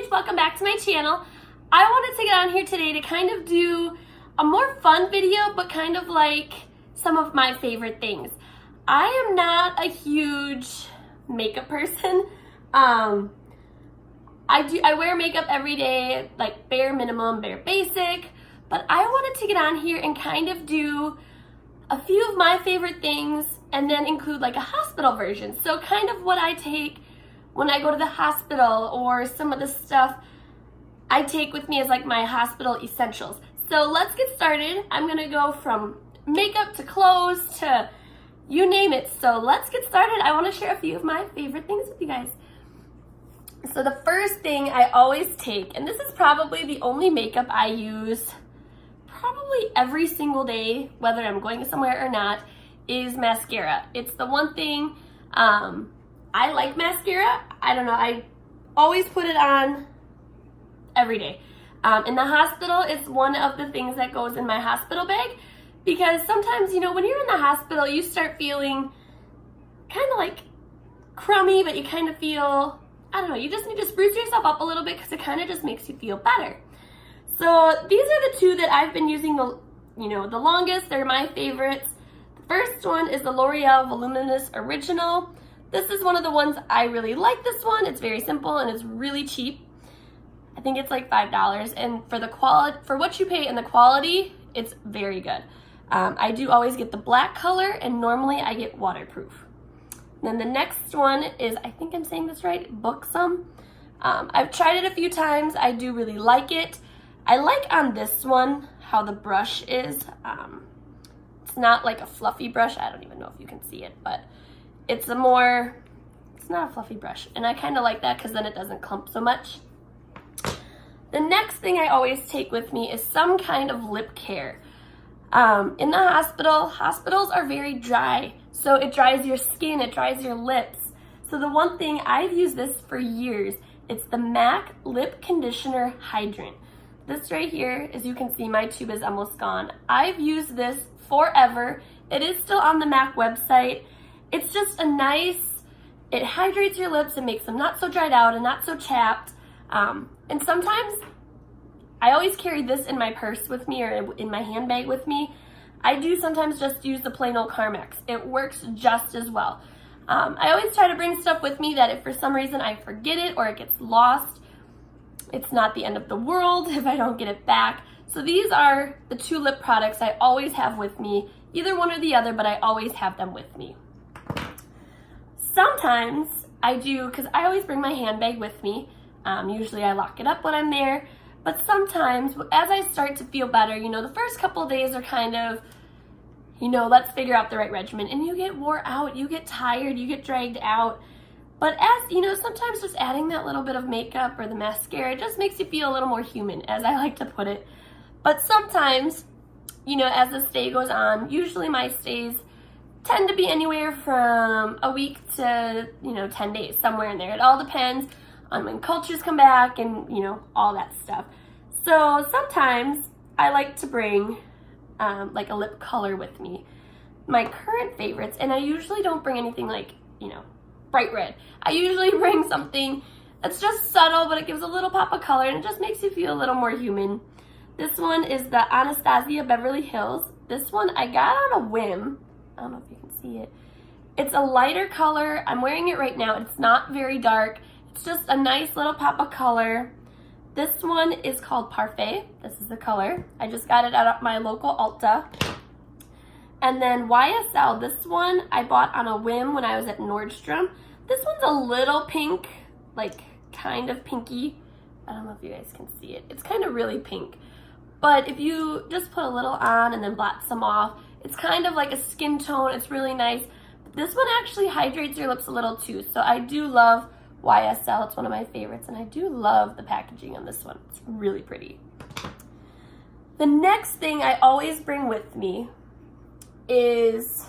guys, welcome back to my channel. I wanted to get on here today to kind of do a more fun video, but kind of like some of my favorite things. I am not a huge makeup person. I wear makeup every day, like bare minimum, bare basic, but I wanted to get on here and kind of do a few of my favorite things and then include like a hospital version. So kind of what I take when I go to the hospital, or some of the stuff I take with me as like my hospital essentials. So let's get started. I'm gonna go from makeup to clothes to you name it. So let's get started. I wanna share a few of my favorite things with you guys. So the first thing I always take, and this is probably the only makeup I use probably every single day, whether I'm going somewhere or not, is mascara. It's the one thing, I like mascara. I don't know, I always put it on every day. In the hospital, it's one of the things that goes in my hospital bag, because sometimes, you know, when you're in the hospital, you start feeling kind of like crummy, but you kind of feel, I don't know, you just need to spruce yourself up a little bit because it kind of just makes you feel better. So these are the two that I've been using the longest. They're my favorites. The first one is the L'Oreal Voluminous Original. This is one of the ones I really like. This one, it's very simple and it's really cheap. I think it's like $5, and for the quality, for what you pay and the quality, it's very good. I do always get the black color, and normally I get waterproof. Then the next one is, I think I'm saying this right, Buxom. I've tried it a few times. I do really like it. I like on this one how the brush is. It's not like a fluffy brush. I don't even know if you can see it, but it's not a fluffy brush. And I kind of like that because then it doesn't clump so much. The next thing I always take with me is some kind of lip care. In the hospitals are very dry. So it dries your skin, it dries your lips. So the one thing, I've used this for years, it's the MAC Lip Conditioner Hydrant. This right here, as you can see, my tube is almost gone. I've used this forever. It is still on the MAC website. It's just a nice, it hydrates your lips and makes them not so dried out and not so chapped. And sometimes, I always carry this in my purse with me or in my handbag with me. I do sometimes just use the plain old Carmex. It works just as well. I always try to bring stuff with me that if for some reason I forget it or it gets lost, it's not the end of the world if I don't get it back. So these are the two lip products I always have with me, either one or the other, but I always have them with me. Sometimes I do, because I always bring my handbag with me. Usually I lock it up when I'm there, but sometimes as I start to feel better, you know, the first couple of days are kind of, you know, let's figure out the right regimen, and you get wore out, you get tired, you get dragged out. But as, you know, sometimes just adding that little bit of makeup or the mascara just makes you feel a little more human, as I like to put it. But sometimes, you know, as the stay goes on, usually my stays tend to be anywhere from a week to, 10 days, somewhere in there. It all depends on when cultures come back and, all that stuff. So sometimes I like to bring like a lip color with me. My current favorites, and I usually don't bring anything like, bright red. I usually bring something that's just subtle, but it gives a little pop of color and it just makes you feel a little more human. This one is the Anastasia Beverly Hills. This one I got on a whim. I don't know if you can see it. It's a lighter color. I'm wearing it right now. It's not very dark. It's just a nice little pop of color. This one is called Parfait. This is the color. I just got it at my local Ulta. And then YSL, this one I bought on a whim when I was at Nordstrom. This one's a little pink, like kind of pinky. I don't know if you guys can see it. It's kind of really pink. But if you just put a little on and then blot some off, it's kind of like a skin tone. It's really nice. But this one actually hydrates your lips a little too. So I do love YSL. It's one of my favorites. And I do love the packaging on this one. It's really pretty. The next thing I always bring with me is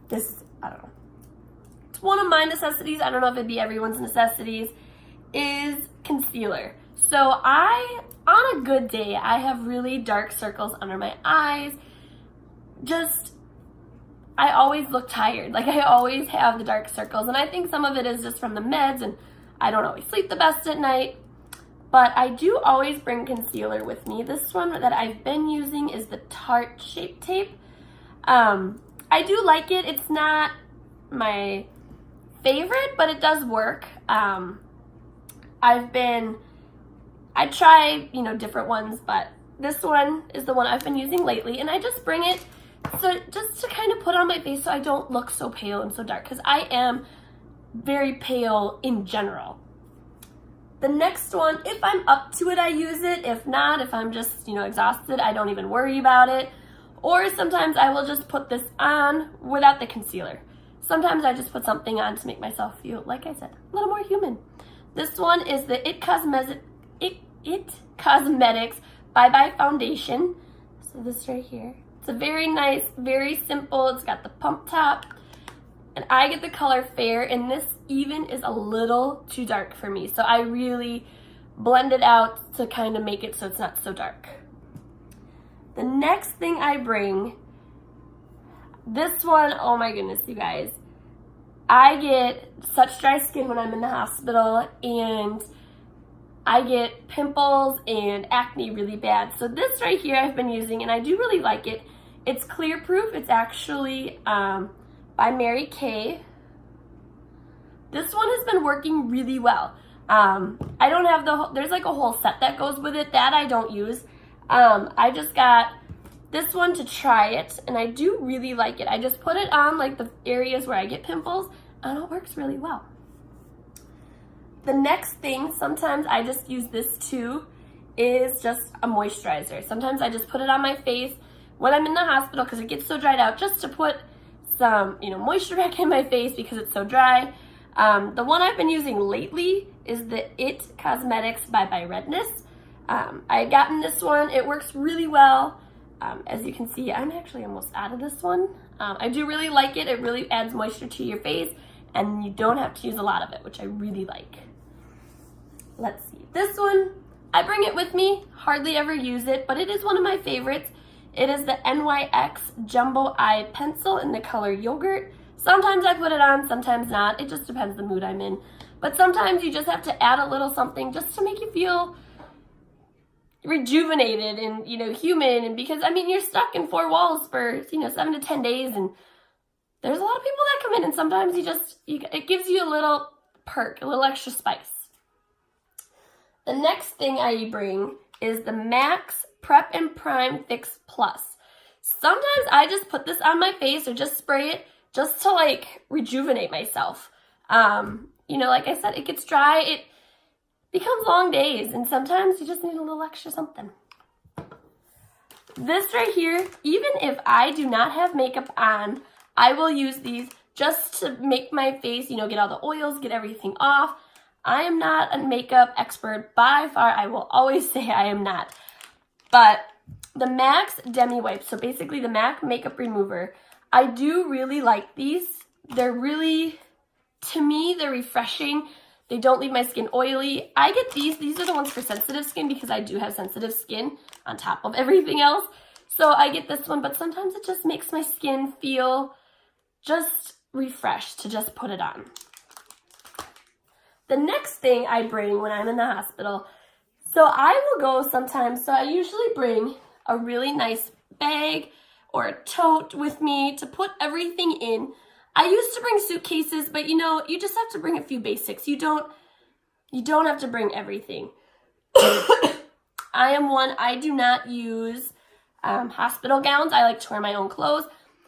this, I don't know. It's one of my necessities. I don't know if it'd be everyone's necessities, is concealer. So on a good day, I have really dark circles under my eyes. I always look tired. Like, I always have the dark circles, and I think some of it is just from the meds, and I don't always sleep the best at night, but I do always bring concealer with me. This one that I've been using is the Tarte Shape Tape. I do like it. It's not my favorite, but it does work. I try, different ones, but this one is the one I've been using lately, and I just bring it so just to kind of put on my face so I don't look so pale and so dark, because I am very pale in general. The next one, if I'm up to it, I use it. If not, if I'm just, exhausted, I don't even worry about it. Or sometimes I will just put this on without the concealer. Sometimes I just put something on to make myself feel, like I said, a little more human. This one is the It Cosmetics Bye Bye Foundation. So this right here. It's a very nice, very simple. It's got the pump top. And I get the color Fair, and this even is a little too dark for me. So I really blend it out to kind of make it so it's not so dark. The next thing I bring, this one, oh my goodness, you guys. I get such dry skin when I'm in the hospital, and I get pimples and acne really bad. So this right here I've been using, and I do really like it. It's clear proof. It's actually by Mary Kay. This one has been working really well. I don't have there's like a whole set that goes with it that I don't use. I just got this one to try it, and I do really like it. I just put it on like the areas where I get pimples, and it works really well. The next thing, sometimes I just use this too, is just a moisturizer. Sometimes I just put it on my face when I'm in the hospital because it gets so dried out, just to put some, moisture back in my face because it's so dry. The one I've been using lately is the It Cosmetics Bye Bye Redness. I had gotten this one. It works really well. As you can see, I'm actually almost out of this one. I do really like it. It really adds moisture to your face, and you don't have to use a lot of it, which I really like. Let's see. This one, I bring it with me. Hardly ever use it, but it is one of my favorites. It is the NYX Jumbo Eye Pencil in the color Yogurt. Sometimes I put it on, sometimes not. It just depends the mood I'm in. But sometimes you just have to add a little something just to make you feel rejuvenated and, human. And because, you're stuck in 4 walls for, 7 to 10 days. And there's a lot of people that come in, and sometimes it gives you a little perk, a little extra spice. The next thing I bring is the Max Prep and Prime Fix Plus. Sometimes I just put this on my face or just spray it just to rejuvenate myself. Like I said, it gets dry, it becomes long days, and sometimes you just need a little extra something. This right here, even if I do not have makeup on, I will use these just to make my face, get all the oils, get everything off. I am not a makeup expert by far. I will always say I am not. But the Max Demi Wipes, so basically the MAC Makeup Remover, I do really like these. They're really, to me, they're refreshing. They don't leave my skin oily. I get these. These are the ones for sensitive skin because I do have sensitive skin on top of everything else. So I get this one, but sometimes it just makes my skin feel just refreshed to just put it on. The next thing I bring when I'm in the hospital, so I will go sometimes, so I usually bring a really nice bag or a tote with me to put everything in. I used to bring suitcases, but you just have to bring a few basics. You don't have to bring everything. I do not use hospital gowns. I like to wear my own clothes.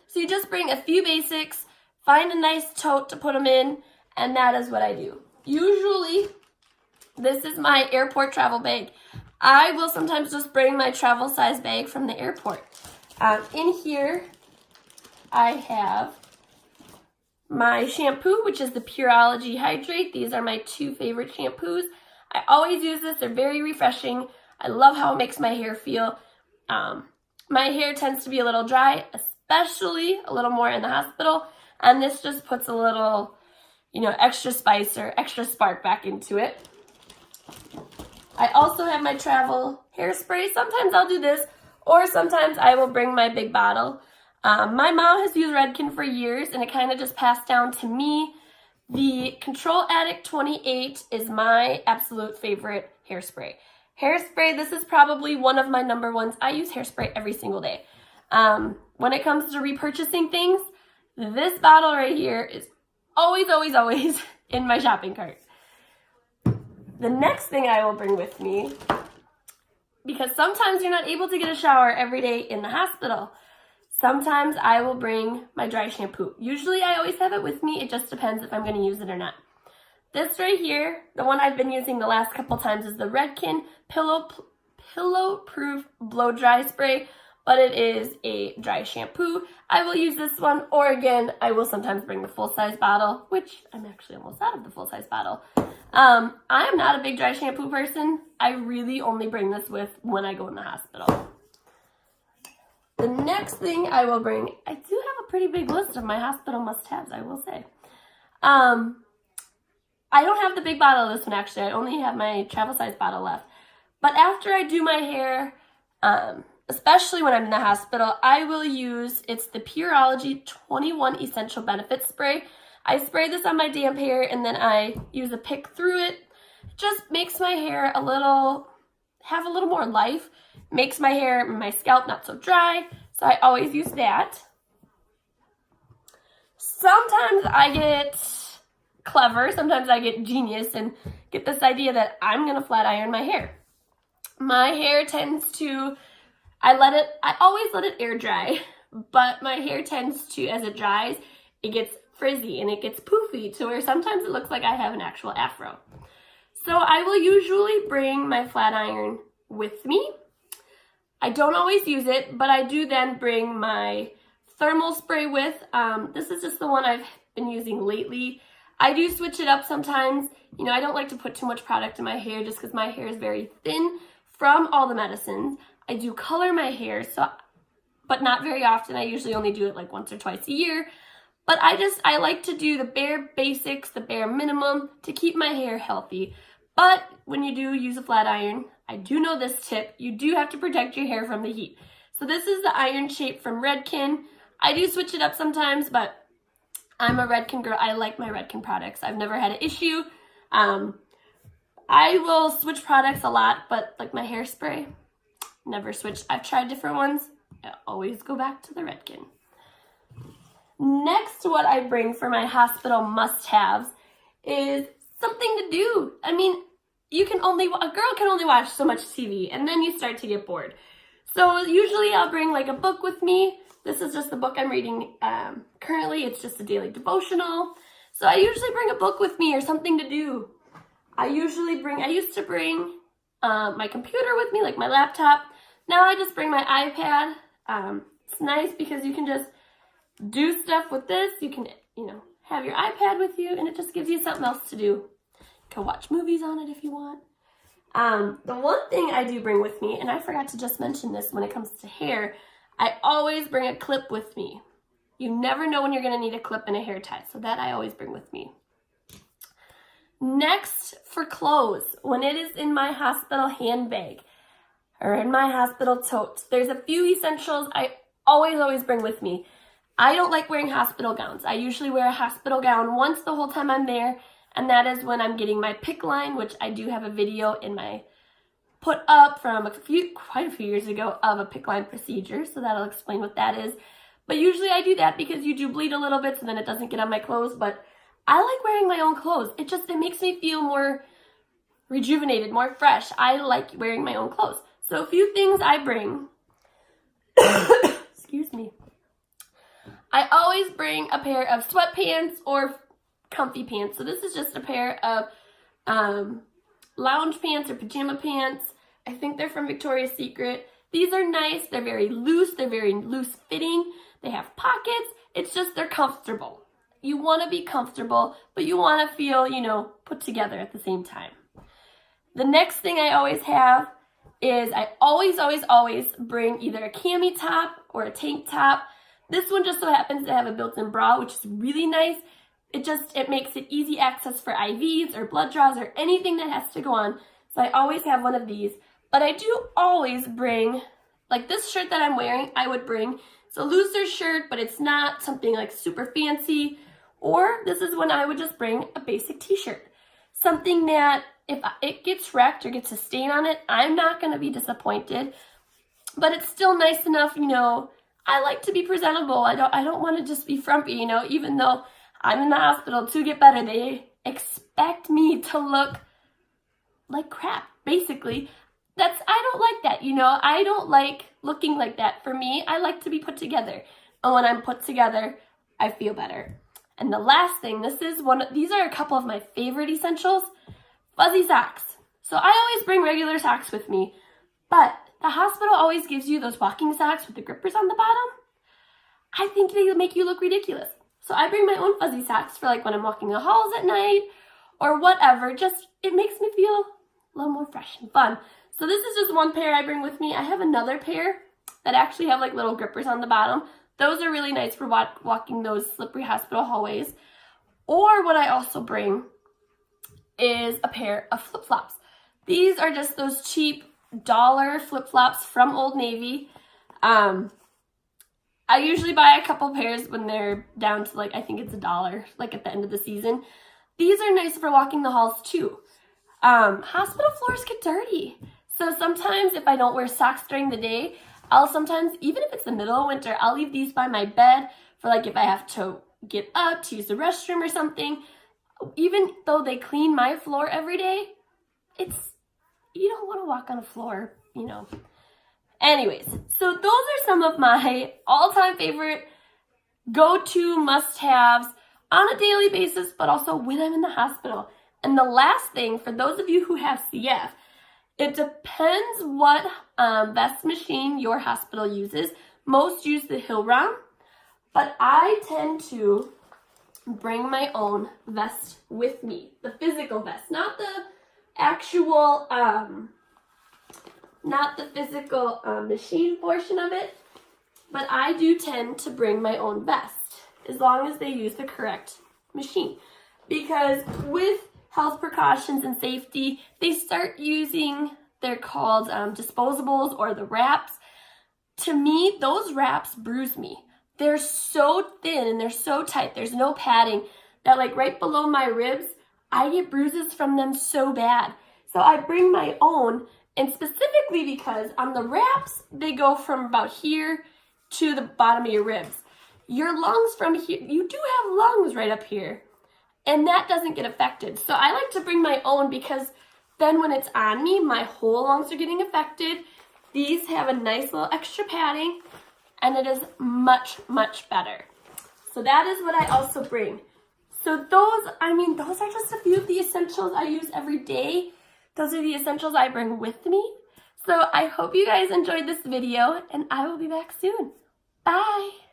So you just bring a few basics, find a nice tote to put them in, and that is what I do. Usually, this is my airport travel bag. I will sometimes just bring my travel size bag from the airport. In here, I have my shampoo, which is the Pureology Hydrate. These are my 2 favorite shampoos. I always use this. They're very refreshing. I love how it makes my hair feel. My hair tends to be a little dry, especially a little more in the hospital. And this just puts a little, extra spice or extra spark back into it. I also have my travel hairspray. Sometimes I'll do this, or sometimes I will bring my big bottle. My mom has used Redken for years, and it kind of just passed down to me The Control Addict 28 is my absolute favorite hairspray. Hairspray, this is probably one of my number ones. I use hairspray every single day. When it comes to repurchasing things, this bottle right here is always, always, always in my shopping cart. The next thing I will bring with me, because sometimes you're not able to get a shower every day in the hospital, sometimes I will bring my dry shampoo. Usually I always have it with me. It just depends if I'm going to use it or not. This right here, the one I've been using the last couple times, is the Redken Pillow Proof Blow Dry Spray, but it is a dry shampoo. I will use this one, or again, I will sometimes bring the full-size bottle, which I'm actually almost out of the full-size bottle. I am not a big dry shampoo person. I really only bring this with when I go in the hospital. The next thing I will bring, I do have a pretty big list of my hospital must-haves, I will say. I don't have the big bottle of this one, actually. I only have my travel-size bottle left. But after I do my hair, especially when I'm in the hospital, I will use, it's the Pureology 21 Essential Benefit Spray. I spray this on my damp hair, and then I use a pick through it. It just makes my hair have a little more life. Makes my hair, my scalp not so dry, so I always use that. Sometimes I get clever, sometimes I get genius and get this idea that I'm gonna flat iron my hair. My hair tends to, I always let it air dry, but my hair tends to, as it dries, it gets frizzy and it gets poofy to where sometimes it looks like I have an actual afro. So I will usually bring my flat iron with me. I don't always use it, but I do then bring my thermal spray with. This is just the one I've been using lately. I do switch it up sometimes. You know, I don't like to put too much product in my hair just because my hair is very thin from all the medicines. I do color my hair, but not very often. I usually only do it like once or twice a year. But I like to do the bare basics, the bare minimum to keep my hair healthy. But when you do use a flat iron, I do know this tip, you do have to protect your hair from the heat. So this is the iron shape from Redken. I do switch it up sometimes, but I'm a Redken girl. I like my Redken products. I've never had an issue. I will switch products a lot, but like my hairspray, never switched. I've tried different ones. I always go back to the Redken. Next, what I bring for my hospital must-haves is something to do. I mean, a girl can only watch so much TV, and then you start to get bored. So usually I'll bring like a book with me. This is just the book I'm reading currently. It's just a daily devotional. So I usually bring a book with me or something to do. I used to bring my computer with me, like my laptop. Now I just bring my iPad. It's nice because you can just do stuff with this. You can, have your iPad with you, and it just gives you something else to do. You can watch movies on it if you want. The one thing I do bring with me, and I forgot to just mention this when it comes to hair, I always bring a clip with me. You never know when you're going to need a clip and a hair tie, so that I always bring with me. Next, for clothes, when it is in my hospital handbag or in my hospital tote, there's a few essentials I always bring with me. I don't like wearing hospital gowns. I usually wear a hospital gown once the whole time I'm there, and that is when I'm getting my PICC line, which I do have a video in my put up from quite a few years ago of a PICC line procedure, so that'll explain what that is. But usually I do that because you do bleed a little bit, so then it doesn't get on my clothes, but I like wearing my own clothes. It makes me feel more rejuvenated, more fresh. I like wearing my own clothes. So a few things I bring. Excuse me. I always bring a pair of sweatpants or comfy pants. So this is just a pair of lounge pants or pajama pants. I think they're from Victoria's Secret. These are nice. They're very loose. They're very loose fitting. They have pockets. It's just they're comfortable. You want to be comfortable, but you want to feel, put together at the same time. The next thing I always have is I always bring either a cami top or a tank top. This one just so happens to have a built-in bra, which is really nice. It makes it easy access for IVs or blood draws or anything that has to go on. So I always have one of these. But I do always bring, like this shirt that I'm wearing, I would bring. It's a looser shirt, but it's not something like super fancy. Or this is when I would just bring a basic t-shirt. Something that if it gets wrecked or gets a stain on it, I'm not going to be disappointed. But it's still nice enough, you know, I like to be presentable. I don't want to just be frumpy, you know, even though I'm in the hospital to get better. They expect me to look like crap, basically. I don't like that, you know. I don't like looking like that. For me, I like to be put together. And when I'm put together, I feel better. And the last thing, these are a couple of my favorite essentials, fuzzy socks. So I always bring regular socks with me, but the hospital always gives you those walking socks with the grippers on the bottom. I think they make you look ridiculous. So I bring my own fuzzy socks for like when I'm walking the halls at night or whatever. Just, it makes me feel a little more fresh and fun. So this is just one pair I bring with me. I have another pair that actually have like little grippers on the bottom. Those are really nice for walking those slippery hospital hallways. Or what I also bring is a pair of flip-flops. These are just those cheap dollar flip-flops from Old Navy. I usually buy a couple pairs when they're down to like, I think it's $1, like at the end of the season. These are nice for walking the halls too. Hospital floors get dirty. So sometimes if I don't wear socks during the day, I'll sometimes, even if it's the middle of winter, I'll leave these by my bed for like if I have to get up to use the restroom or something. Even though they clean my floor every day, you don't want to walk on a floor, you know. Anyways, so those are some of my all-time favorite go-to must-haves on a daily basis, but also when I'm in the hospital. And the last thing, for those of you who have CF, it depends what vest machine your hospital uses. Most use the Hillrom, but I tend to bring my own vest with me. The physical vest, not the actual, machine portion of it, but I do tend to bring my own vest as long as they use the correct machine. Because with health precautions and safety, they start using, they're called disposables or the wraps. To me, those wraps bruise me. They're so thin and they're so tight. There's no padding that like right below my ribs, I get bruises from them so bad. So I bring my own, and specifically because on the wraps, they go from about here to the bottom of your ribs. Your lungs from here, you do have lungs right up here, and that doesn't get affected. So I like to bring my own because then when it's on me, my whole lungs are getting affected. These have a nice little extra padding, and it is much, much better. So that is what I also bring. So those are just a few of the essentials I use every day. Those are the essentials I bring with me. So I hope you guys enjoyed this video, and I will be back soon. Bye!